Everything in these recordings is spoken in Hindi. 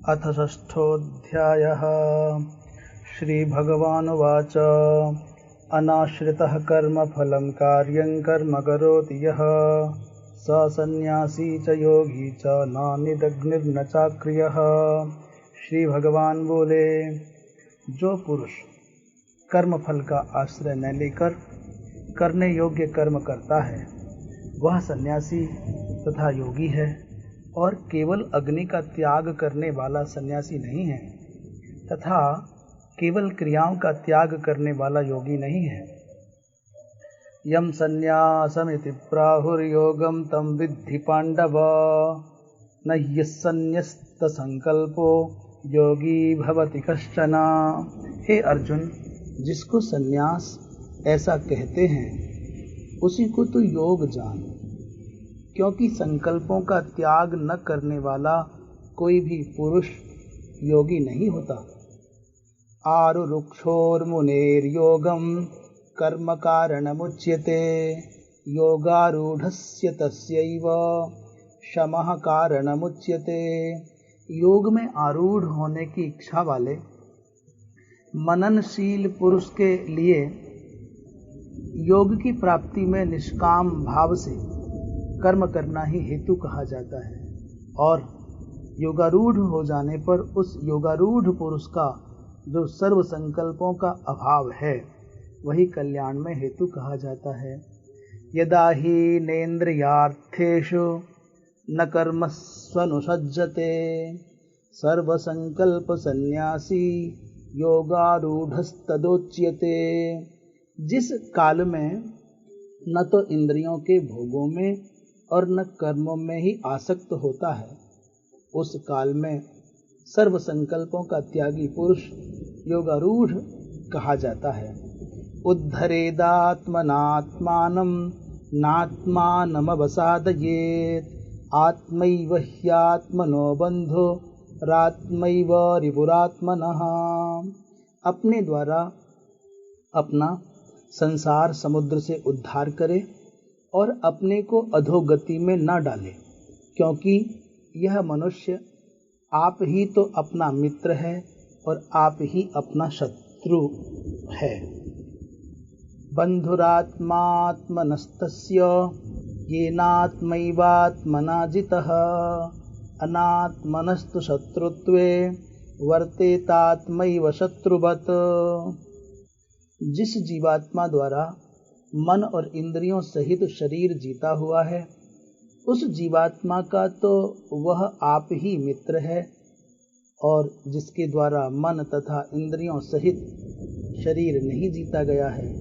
अथ षष्ठोऽध्यायः। श्रीभगवानुवाच अनाश्रितः कर्मफलं कार्यं कर्म करोति यः स सन्न्यासी च योगी च न निदग्निर्न चाक्रियः। श्री भगवान बोले, जो पुरुष कर्मफल का आश्रय न लेकर करने योग्य कर्म करता है वह सन्यासी तथा योगी है, और केवल अग्नि का त्याग करने वाला सन्यासी नहीं है तथा केवल क्रियाओं का त्याग करने वाला योगी नहीं है। यम सन्यासमिति प्राहुर्योगम तम विद्धि पांडव न यस्सन्न्यस्त संकल्पो योगी भवति कश्चन। हे अर्जुन, जिसको सन्यास ऐसा कहते हैं उसी को तो योग जान, क्योंकि संकल्पों का त्याग न करने वाला कोई भी पुरुष योगी नहीं होता। आरुरुक्षोर्मुनेर्योगं कर्म कारणमुच्यते योगारूढ़स्य तस्यैव शमः कारणमुच्यते। योग में आरूढ़ होने की इच्छा वाले मननशील पुरुष के लिए योग की प्राप्ति में निष्काम भाव से कर्म करना ही हेतु कहा जाता है, और योगारूढ़ हो जाने पर उस योगारूढ़ पुरुष का जो सर्व संकल्पों का अभाव है वही कल्याण में हेतु कहा जाता है। यदा ही नेन्द्रियार्थेषु न कर्मस्वनुसज्जते सर्वसंकल्प सन्यासी योगारूढ़स्तदोच्यते। जिस काल में न तो इंद्रियों के भोगों में और न कर्मों में ही आसक्त होता है, उस काल में सर्व संकल्पों का त्यागी पुरुष योगारूढ़ कहा जाता है। उद्धरेदात्मनात्मानं नात्मानमवसादयेत् आत्मैव ह्यात्मनो बन्धो रात्मैव रिपुरात्मनः। अपने द्वारा अपना संसार समुद्र से उद्धार करे और अपने को अधोगति में न डाले, क्योंकि यह मनुष्य आप ही तो अपना मित्र है और आप ही अपना शत्रु है। बंधुरात्मात्मनस्तस्य येनात्मैवात्मना जितः अनात्मनस्तु शत्रुत्वे वर्तेतात्मैव शत्रुवत्। जिस जीवात्मा द्वारा मन और इंद्रियों सहित शरीर जीता हुआ है उस जीवात्मा का तो वह आप ही मित्र है, और जिसके द्वारा मन तथा इंद्रियों सहित शरीर नहीं जीता गया है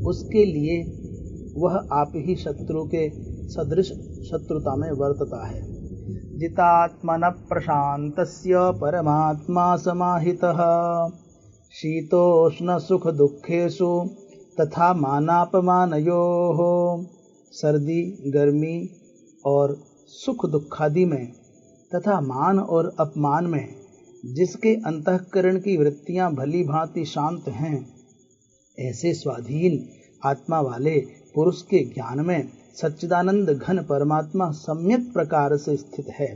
उसके लिए वह आप ही शत्रु के सदृश शत्रुता में वर्तता है। जितात्मन प्रशांतस्य परमात्मा समाहितः शीतोष्ण सुख दुखेषु तथा मानापमानयोः। सर्दी गर्मी और सुख दुखादि में तथा मान और अपमान में जिसके अंतःकरण की वृत्तियां भली भांति शांत हैं, ऐसे स्वाधीन आत्मा वाले पुरुष के ज्ञान में सच्चिदानंद घन परमात्मा सम्यक प्रकार से स्थित है,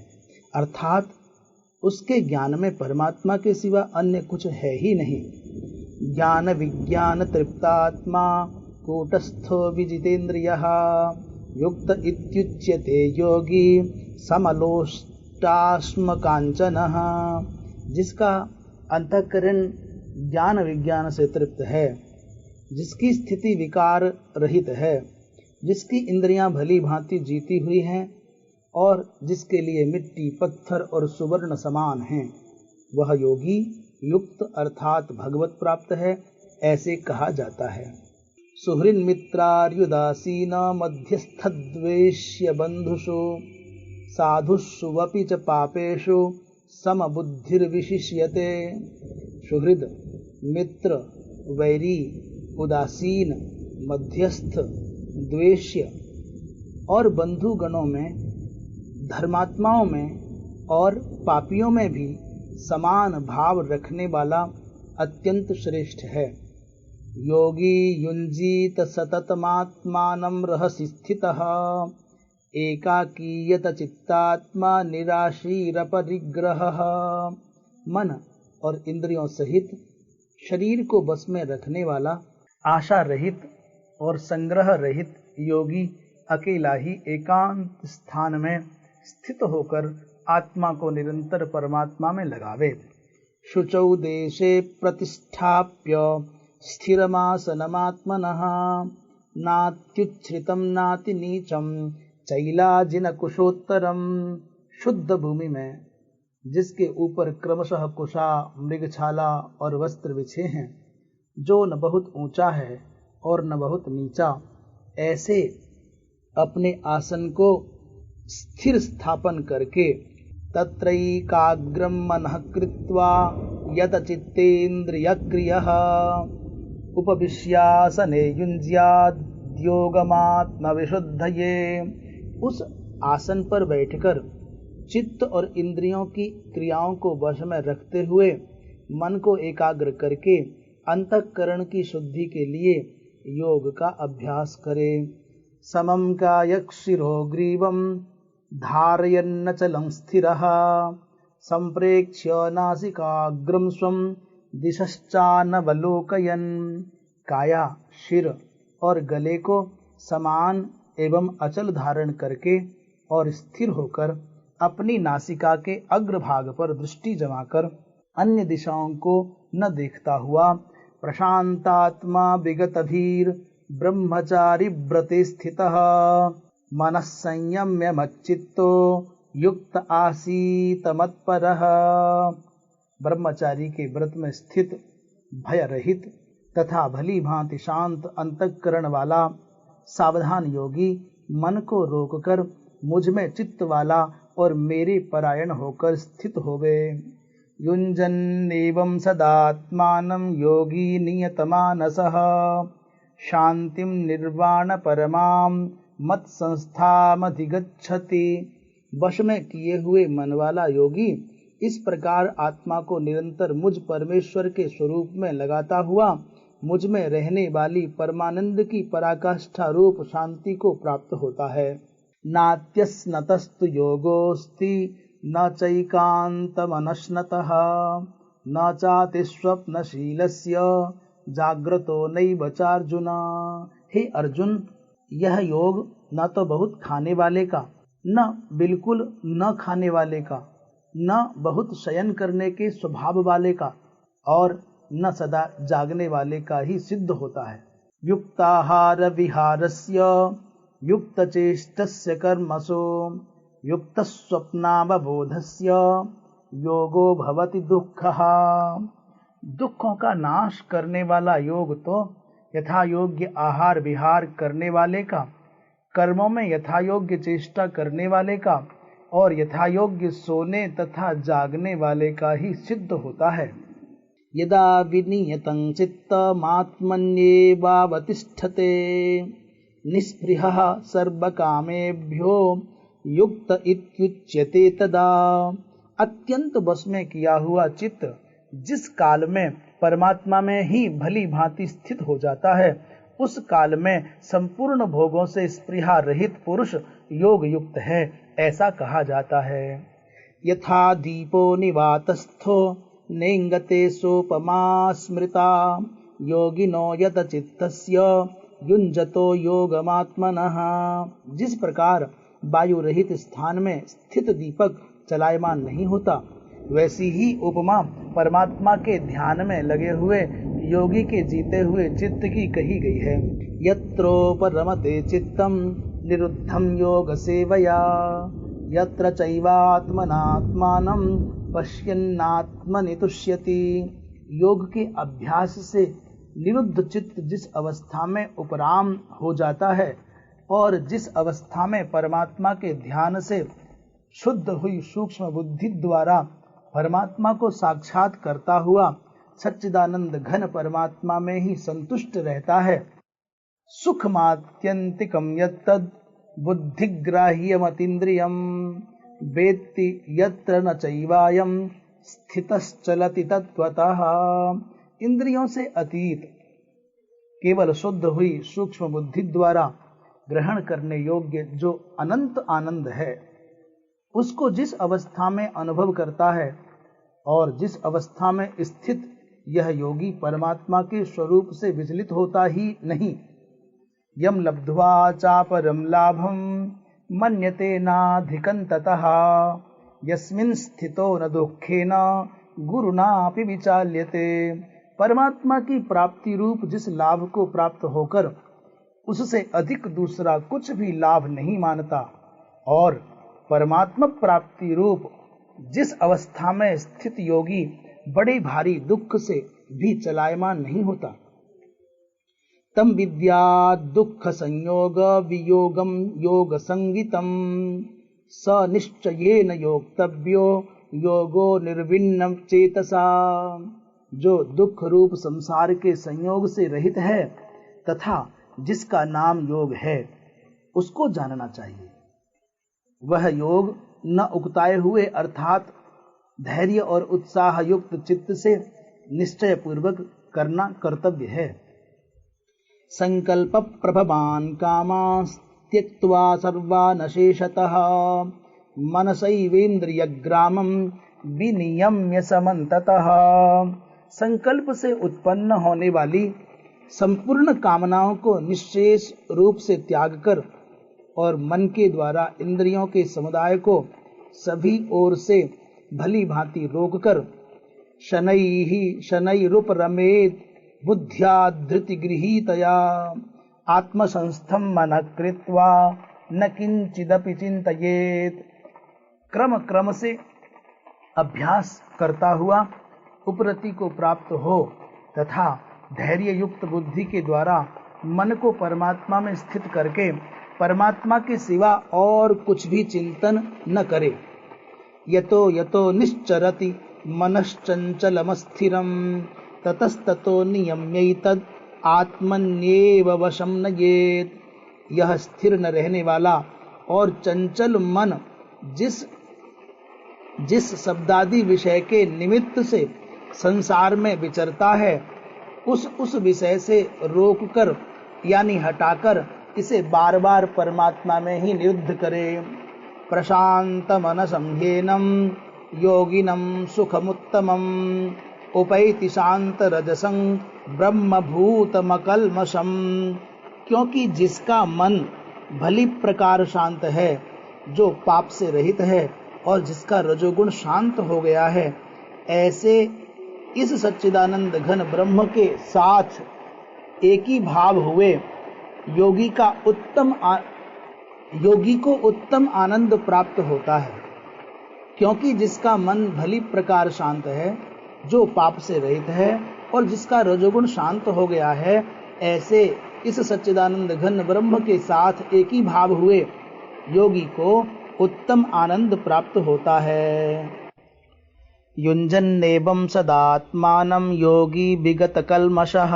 अर्थात उसके ज्ञान में परमात्मा के सिवा अन्य कुछ है ही नहीं। ज्ञान विज्ञान तृप्तात्मा कूटस्थो विजितेन्द्रियः युक्त इत्युच्यते योगी समलोष्टाश्म कांचनः। जिसका अंतःकरण ज्ञान विज्ञान से तृप्त है, जिसकी स्थिति विकार रहित है, जिसकी इंद्रियां भली भांति जीती हुई हैं और जिसके लिए मिट्टी पत्थर और सुवर्ण समान हैं, वह योगी युक्त अर्थात भगवत प्राप्त है, ऐसे कहा जाता है। सुहृन् मित्रार्युदासीन मध्यस्थद्वेष्य बंधुषु साधुषु वपि च पापेषु समबुद्धिर्विशिष्यते। सुहृद, मित्र, वैरी, उदासीन, मध्यस्थ, द्वेष्य और बंधुगणों में, धर्मात्माओं में और पापियों में भी समान भाव रखने वाला अत्यंत श्रेष्ठ है। योगी युञ्जीत सततमात्मानं रहसि स्थितः एकाकीयत चित्तात्मा निराशीरपरिग्रहः। मन और इंद्रियों सहित शरीर को बस में रखने वाला आशा रहित और संग्रह रहित योगी अकेला ही एकांत स्थान में स्थित होकर आत्मा को निरंतर परमात्मा में लगावे। शुचौ देशे प्रतिष्ठाप्य स्थिरमासनमात्मनः नात्युच्छ्रितं नाति नीचम चैलाजिन कुशोत्तरम। शुद्ध भूमि में जिसके ऊपर क्रमशः कुशा, मृगछाला और वस्त्र बिछे हैं, जो न बहुत ऊंचा है और न बहुत नीचा, ऐसे अपने आसन को स्थिर स्थापन करके तत्रैकाग्रं मनः कृत्वा यत चित्तेन्द्रियक्रियः उपविश्यासने युञ्ज्याद् योगमात्मविशुद्धये। उस आसन पर बैठकर चित्त और इंद्रियों की क्रियाओं को वश में रखते हुए मन को एकाग्र करके अंतःकरण की शुद्धि के लिए योग का अभ्यास करे। समं कायशिरो ग्रीवं धारयन्नचलं स्थिरः संप्रेक्ष्य नासिकाग्रं स्वं दिशश्चानवलोकयन्। काया, शिर और गले को समान एवं अचल धारण करके और स्थिर होकर अपनी नासिका के अग्रभाग पर दृष्टि जमाकर अन्य दिशाओं को न देखता हुआ प्रशांतात्मा विगतभीर ब्रह्मचारी व्रते स्थितः मनः संयम्य मच्चित्तो युक्त आसीत मत्परः। ब्रह्मचारी के व्रत में स्थित, भय रहित तथा भली भांति शांत अंतःकरण वाला सावधान योगी मन को रोककर मुझ में चित्त वाला और मेरे परायण होकर स्थित होवे। युञ्जन्नेवं सदात्मानं योगी नियतमानसः शांतिं निर्वाण परमां मत संस्थामधिगच्छति। वश में किए हुए मन वाला योगी इस प्रकार आत्मा को निरंतर मुझ परमेश्वर के स्वरूप में लगाता हुआ मुझ में रहने वाली परमानंद की पराकाष्ठा रूप शांति को प्राप्त होता है। नात्यस्नतस्तु योगोस्ति न चैकान्तमनश्नतः न चातिस्वप्नशीलस्य जाग्रतो नैव चार्जुन। हे अर्जुन, यह योग न तो बहुत खाने वाले का, न बिल्कुल न खाने वाले का, न बहुत शयन करने के स्वभाव वाले का और न सदा जागने वाले का ही सिद्ध होता है। युक्ताहार विहारस्य युक्त चेष्टस्य कर्मसु युक्त स्वप्नावबोधस्य योगो भवति दुःखः। दुखों का नाश करने वाला योग तो यथा योग्य आहार विहार करने वाले का, कर्मों में यथा योग्य चेष्टा करने वाले का और यथा योग्य सोने तथा जागने वाले का ही सिद्ध होता है। यदा विनियतं चित्तमात्मन्येवावतिष्ठते निस्पृहः सर्वकामेभ्यो युक्त इत्युच्यते तदा। अत्यंत बस में किया हुआ चित्त जिस काल में परमात्मा में ही भली भांति स्थित हो जाता है, उस काल में संपूर्ण भोगों से स्पृहा रहित पुरुष योग युक्त है, ऐसा कहा जाता है। यथा दीपो निवातस्थो नेंगते सोपमा स्मृता योगिनो यत चित्तस्य युञ्जतो योगमात्मनः। जिस प्रकार वायु रहित स्थान में स्थित दीपक चलायमान नहीं होता, वैसी ही उपमा परमात्मा के ध्यान में लगे हुए योगी के जीते हुए चित्त की कही गई है। यत्रोपरमते चित्तम निरुद्धं योग सेवया यत्र चैवात्मनात्मानं पश्यन्नात्मनि तुष्यति। योग के अभ्यास से निरुद्ध चित्त जिस अवस्था में उपराम हो जाता है और जिस अवस्था में परमात्मा के ध्यान से शुद्ध हुई सूक्ष्म बुद्धि द्वारा परमात्मा को साक्षात करता हुआ सच्चिदानंद घन परमात्मा में ही संतुष्ट रहता है, सुखमात्यंतिकं यत्तद् बुद्धिग्राह्यमतीन्द्रियं वेत्ति यत्र न चैवायं स्थितश्चलति तत्त्वतः। इंद्रियों से अतीत केवल शुद्ध हुई सूक्ष्म बुद्धि द्वारा ग्रहण करने योग्य जो अनंत आनंद है, उसको जिस अवस्था में अनुभव करता है और जिस अवस्था में स्थित यह योगी परमात्मा के स्वरूप से विचलित होता ही नहीं, यम लब्ध्वा चापरम लाभम मन्यते नाधिकं ततः यस्मिन् स्थितो न दुःखेन गुरुनापि विचाल्यते। परमात्मा की प्राप्ति रूप जिस लाभ को प्राप्त होकर उससे अधिक दूसरा कुछ भी लाभ नहीं मानता, और परमात्मा प्राप्ति रूप जिस अवस्था में स्थित योगी बड़े भारी दुख से भी चलायमान नहीं होता, तम विद्या दुख संयोग वियोगम योग संगितम स निश्चयेन योक्तव्यो योगो निर्विण्णम चेतसा। जो दुख रूप संसार के संयोग से रहित है तथा जिसका नाम योग है, उसको जानना चाहिए। वह योग न उकताए हुए अर्थात धैर्य और उत्साह युक्त चित्त से निश्चय पूर्वक करना कर्तव्य है। संकल्प प्रभवान कामास् त्यक्त्वा सर्वान् शेषतः मनसैवेन्द्रिय ग्रामं विनियम्य समन्ततः। संकल्प से उत्पन्न होने वाली संपूर्ण कामनाओं को निश्शेष रूप से त्याग कर और मन के द्वारा इंद्रियों के समुदाय को सभी ओर से भली भांति रोककर शनैरुपरमेत् बुद्ध्या धृति गृहीतया आत्मसंस्थं मनः कृत्वा न किंचिदपि चिंतयेत्। क्रम क्रम से अभ्यास करता हुआ उपरति को प्राप्त हो तथा धैर्य युक्त बुद्धि के द्वारा मन को परमात्मा में स्थित करके परमात्मा के सिवा और कुछ भी चिंतन न करे। यतो यतो निश्चरति मनश्चंचलमस्थिरं ततस्ततो नियम्यैतद् आत्मन्येव वशं नयेत्। यह स्थिर न रहने वाला और चंचल मन जिस शब्दादि विषय के निमित्त से संसार में विचरता है, उस विषय से रोककर यानी हटाकर इसे बार बार परमात्मा में ही निरुद्ध करे। प्रशांत मनसं ह्येनं योगिनं सुखमुत्तमं उपैति शांत रजसं ब्रह्मभूतमकल्मषम्। क्योंकि जिसका मन भली प्रकार शांत है, जो पाप से रहित है और जिसका रजोगुण शांत हो गया है, ऐसे इस सच्चिदानंद घन ब्रह्म के साथ एक ही भाव हुए योगी को उत्तम आनंद प्राप्त होता है। क्योंकि जिसका मन भली प्रकार शांत है, जो पाप से रहित है और जिसका रजोगुण शांत हो गया है, ऐसे इस सच्चिदानंद घन ब्रह्म के साथ एक ही भाव हुए योगी को उत्तम आनंद प्राप्त होता है। युञ्जन्नेवं सदात्मानं योगी विगत कल्मषः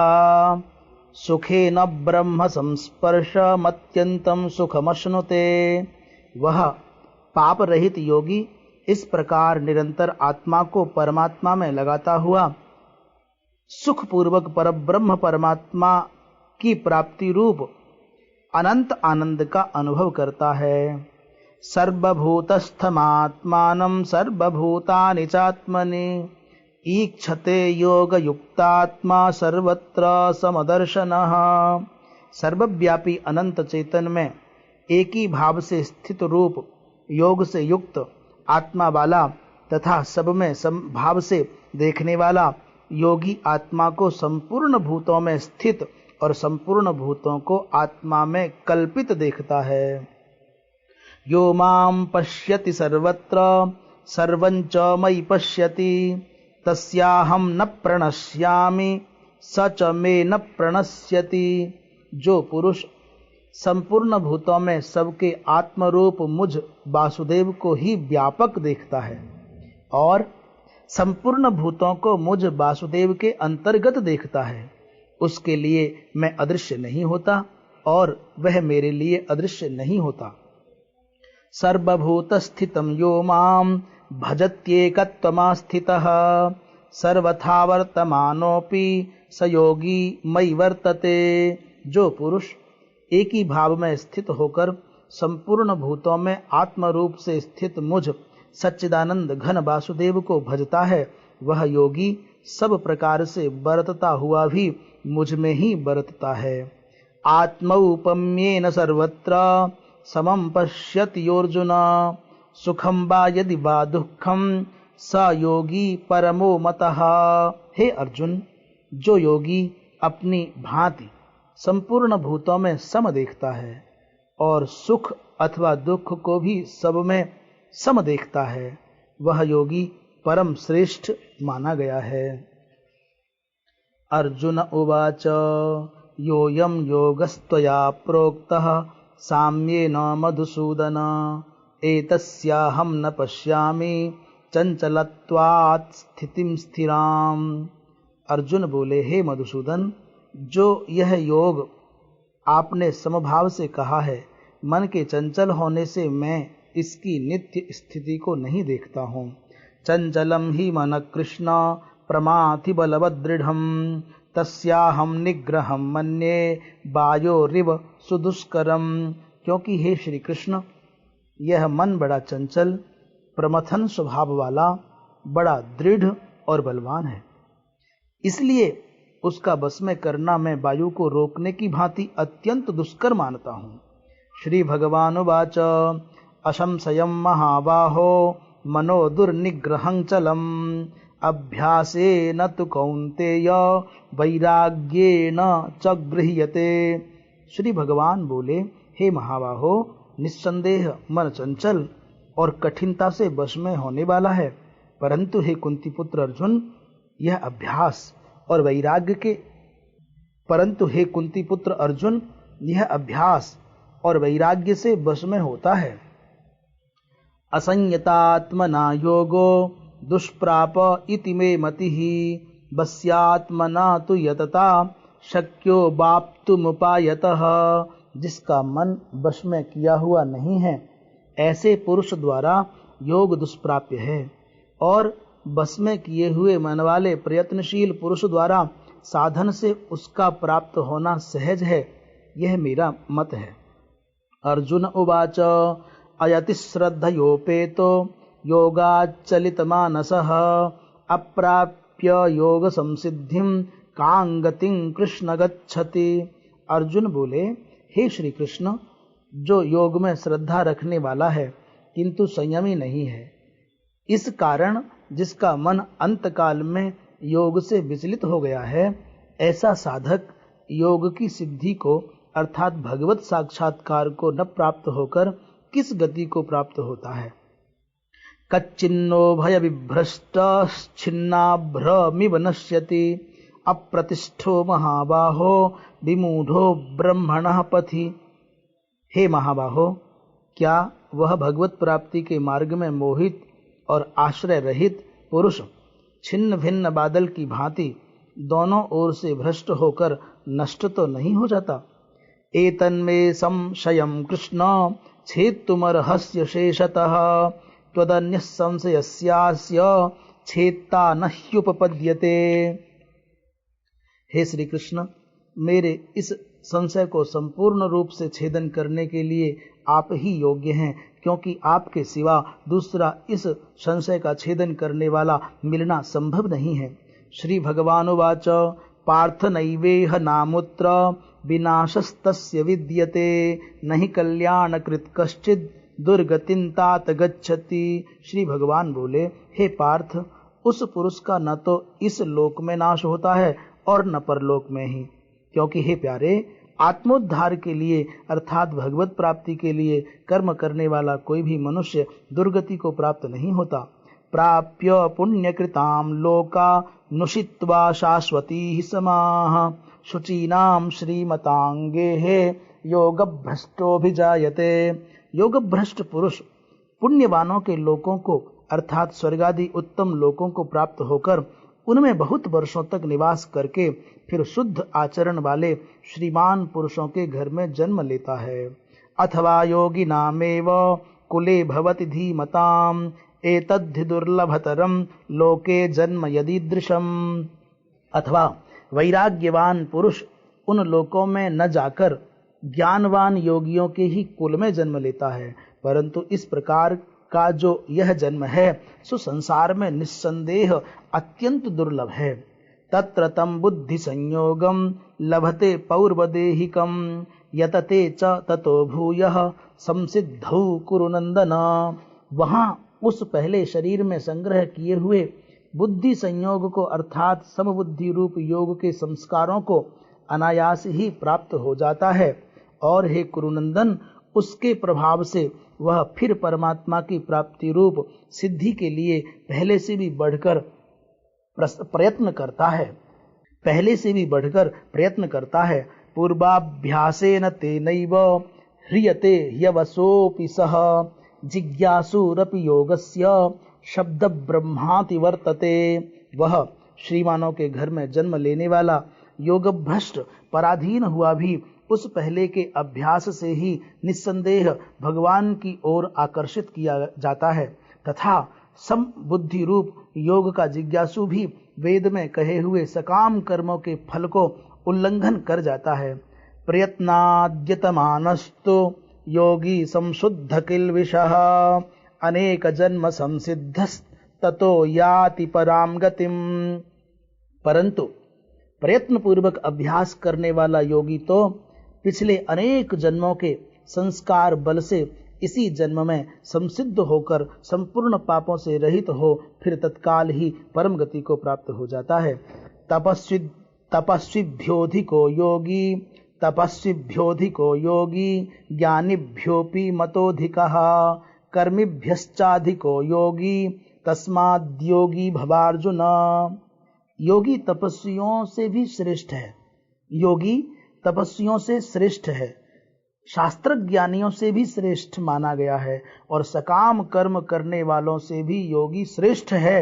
सुखेन ब्रह्म संस्पर्शमत्यन्तं सुखमश्नुते। वह पाप रहित योगी इस प्रकार निरंतर आत्मा को परमात्मा में लगाता हुआ सुख पूर्वक परब्रह्म परमात्मा की प्राप्ति रूप अनंत आनंद का अनुभव करता है। सर्वभूतस्थमात्मानं सर्वभूतानि चात्मनि ईक्षते योग युक्तात्मा सर्वत्र समदर्शनः। सर्वव्यापी अनंत चेतन में एक ही भाव से स्थित रूप योग से युक्त आत्मा वाला तथा सब में समभाव से देखने वाला योगी आत्मा को संपूर्ण भूतों में स्थित और संपूर्ण भूतों को आत्मा में कल्पित देखता है। यो मां पश्यति सर्वत्र सर्वं च मयि पश्यति तस्याहं न प्रणश्यामि स च मे न प्रणश्यति। जो पुरुष संपूर्ण भूतों में सबके आत्मरूप मुझ वासुदेव को ही व्यापक देखता है और संपूर्ण भूतों को मुझ वासुदेव के अंतर्गत देखता है, उसके लिए मैं अदृश्य नहीं होता और वह मेरे लिए अदृश्य नहीं होता। सर्वभूतस्थितं यो मां भजत्येकत्वमास्थितः सर्वथा वर्तमानोऽपि स योगी मयि वर्तते। जो पुरुष एक ही भाव में स्थित होकर संपूर्ण भूतों में आत्मरूप से स्थित मुझ सच्चिदानंद घन वासुदेव को भजता है, वह योगी सब प्रकार से बरतता हुआ भी मुझ में ही बरतता है। आत्मौपम्येन सर्वत्र समं पश्यति योऽर्जुन, सुखं वा यदि वा दुःखं स योगी परमो मतः। हे अर्जुन, जो योगी अपनी भांति संपूर्ण भूतों में सम देखता है और सुख अथवा दुख को भी सब में सम देखता है, वह योगी परम श्रेष्ठ माना गया है। अर्जुन उवाच योऽयं योगस्त्वया प्रोक्तः साम्येन मधुसूदन, एतस्याहं न पश्यामि चंचलत्वात् स्थितिं स्थिराम। अर्जुन बोले, हे मधुसूदन, जो यह योग आपने समभाव से कहा है, मन के चंचल होने से मैं इसकी नित्य स्थिति को नहीं देखता हूँ। चंचलम ही मन कृष्ण प्रमाथि बलवदृढ़म्, तस्याहं निग्रहं मन्ये वायोरिव सुदुष्करम। क्योंकि हे श्री कृष्ण, यह मन बड़ा चंचल प्रमथन स्वभाव वाला, बड़ा दृढ़ और बलवान है, इसलिए उसका बस में करना मैं वायु को रोकने की भांति अत्यंत दुष्कर मानता हूँ। श्री भगवान उवाच असंशयं महाबाहो मनो दुर्निग्रहं चलम्, अभ्यासेन तु कौन्तेय वैराग्येन च गृह्यते। श्री भगवान बोले, हे महाबाहो, निस्संदेह मन चंचल और कठिनता से वश में होने वाला है, परंतु हे कुंती पुत्र अर्जुन, यह अभ्यास और वैराग्य के वैराग्य से वश में होता है। असंयतात्मना योगो दुष्प्राप इति मे मतिः, वस्यात्मना तु यतता शक्यो वाप्तुमुपायतः। जिसका मन वश में किया हुआ नहीं है, ऐसे पुरुष द्वारा योग दुष्प्राप्य है, और बस में किए हुए मन वाले प्रयत्नशील पुरुष द्वारा साधन से उसका प्राप्त होना सहज है। यह मेरा मत है। अर्जुन उवाच अयति श्रद्धयोपेतो योगाच्चलितमानसः, अप्राप्य योग संसिद्धिं कां गतिं कृष्ण गच्छति। अर्जुन बोले, हे श्री कृष्ण, जो योग में श्रद्धा रखने वाला है किंतु संयमी नहीं है, इस कारण जिसका मन अंतकाल में योग से विचलित हो गया है, ऐसा साधक योग की सिद्धि को अर्थात भगवत साक्षात्कार को न प्राप्त होकर किस गति को प्राप्त होता है। कच्चिन्नो भय विभ्रष्ट छिन्नाभ्रमिव नश्यति, अप्रतिष्ठो महाबाहो विमूढ़ो ब्रह्मणः पथि। हे महाबाहो, क्या वह भगवत प्राप्ति के मार्ग में मोहित और आश्रय रहित पुरुष छिन्न भिन्न बादल की भांति दोनों ओर से भ्रष्ट होकर नष्ट तो नहीं हो जाता। एतन्मे संशयं कृष्ण छेत्तुमर्हस्य शेषतः, त्वदन्यः संशयस्यास्य छेत्ता न ह्युपपद्यते। हे श्री कृष्ण, मेरे इस संशय को संपूर्ण रूप से छेदन करने के लिए आप ही योग्य हैं, क्योंकि आपके सिवा दूसरा इस संशय का छेदन करने वाला मिलना संभव नहीं है। श्री भगवान उवाच पार्थ नैवेह नामुत्र विनाशस्तस्य विद्यते, नहि कल्याणकृत कश्चित् दुर्गतिं तात गच्छति। श्री भगवान बोले, हे पार्थ, उस पुरुष का न तो इस लोक में नाश होता है और न परलोक में ही, क्योंकि हे प्यारे, आत्मोद्धार के लिए अर्थात भगवत प्राप्ति के लिए कर्म करने वाला कोई भी मनुष्य दुर्गति को प्राप्त नहीं होता। प्राप्य पुण्यकृतां लोका नुषित्वा शाश्वती समाः, शुचीनां श्रीमतांगेहे योगभ्रष्टोभिजायते। योगभ्रष्ट पुरुष पुण्यवानों के लोकों को अर्थात स्वर्गादि उत्तम लोकों को प्राप्त होकर उनमें बहुत वर्षों तक निवास करके फिर शुद्ध आचरण वाले श्रीमान पुरुषों के घर में जन्म लेता है। अथवा योगिनामेव कुले भवति धीमताम्, एतद्धि दुर्लभतरम लोके जन्म यदीदृशम। अथवा वैराग्यवान पुरुष उन लोकों में न जाकर ज्ञानवान योगियों के ही कुल में जन्म लेता है, परंतु इस प्रकार का जो यह जन्म है सो संसार में निस्संदेह अत्यंत दुर्लभ है। तत्र तम बुद्धि संयोगम लभते पौर्वदेहिकम यतते च ततो भूयः संसिद्धौ कुरु नंदन। वहां उस पहले शरीर में संग्रह किए हुए बुद्धि संयोग को अर्थात समबुद्धि रूप योग के संस्कारों को अनायास ही प्राप्त हो जाता है और हे कुरुनंदन उसके प्रभाव से वह फिर परमात्मा की प्राप्ति रूप सिद्धि के लिए पहले से भी बढ़कर प्रयत्न करता है। पूर्वाभ्यासेन तेनैव ह्रियते ह्यवसोऽपि सः जिज्ञासुरपि योगस्य शब्द ब्रह्माति वर्तते। वह श्रीमानों के घर में जन्म लेने वाला योग भ्रष्ट पराधीन हुआ भी उस पहले के अभ्यास से ही निस्संदेह भगवान की ओर आकर्षित किया जाता है तथा सम बुद्धि रूप योग का जिज्ञासु भी वेद में कहे हुए सकाम कर्मों के फल को उल्लंघन कर जाता है। प्रयत्नाद्यतमानस्तु योगी संशुद्ध किल्बिषः अनेक जन्म संसिद्धस्ततो याति पराम गतिम। परंतु प्रयत्न पूर्वक अभ्यास करने वाला योगी तो पिछले अनेक जन्मों के संस्कार बल से इसी जन्म में संसिद्ध होकर संपूर्ण पापों से रहित हो फिर तत्काल ही परम गति को प्राप्त हो जाता है। तपस्विभ्योधिको योगी ज्ञानिभ्योपि मतोधिकः कर्मिभ्यश्चाधिको योगी तस्माद्योगी भवार्जुन। योगी तपस्वियों से भी श्रेष्ठ है, योगी तपस्वियों से श्रेष्ठ है, शास्त्र ज्ञानियों से भी श्रेष्ठ माना गया है और सकाम कर्म करने वालों से भी योगी श्रेष्ठ है।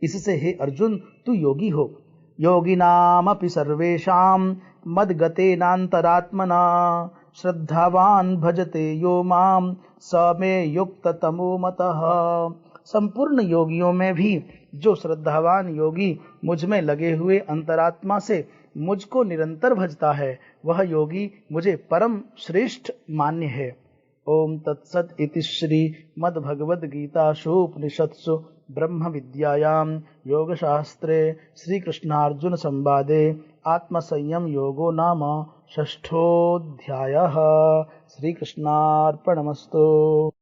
इससे हे अर्जुन तू योगी हो। योगिनामपि सर्वेषां मद्गतेनान्तरात्मना श्रद्धावान भजते यो माम स मे युक्ततमो मतः। संपूर्ण योगियों में भी जो श्रद्धावान योगी मुझ में लगे हुए अंतरात्मा से मुझको निरंतर भजता है वह योगी मुझे परम श्रेष्ठ मान्य है। ओम तत्सत इति श्री मद्भगवद गीतासु उपनिषत्सु ब्रह्म विद्यायां योग शास्त्रे श्री कृष्णार्जुन संवादे आत्मसंयम योगो नाम षष्ठोऽध्यायः। श्री कृष्णार्पणमस्तु।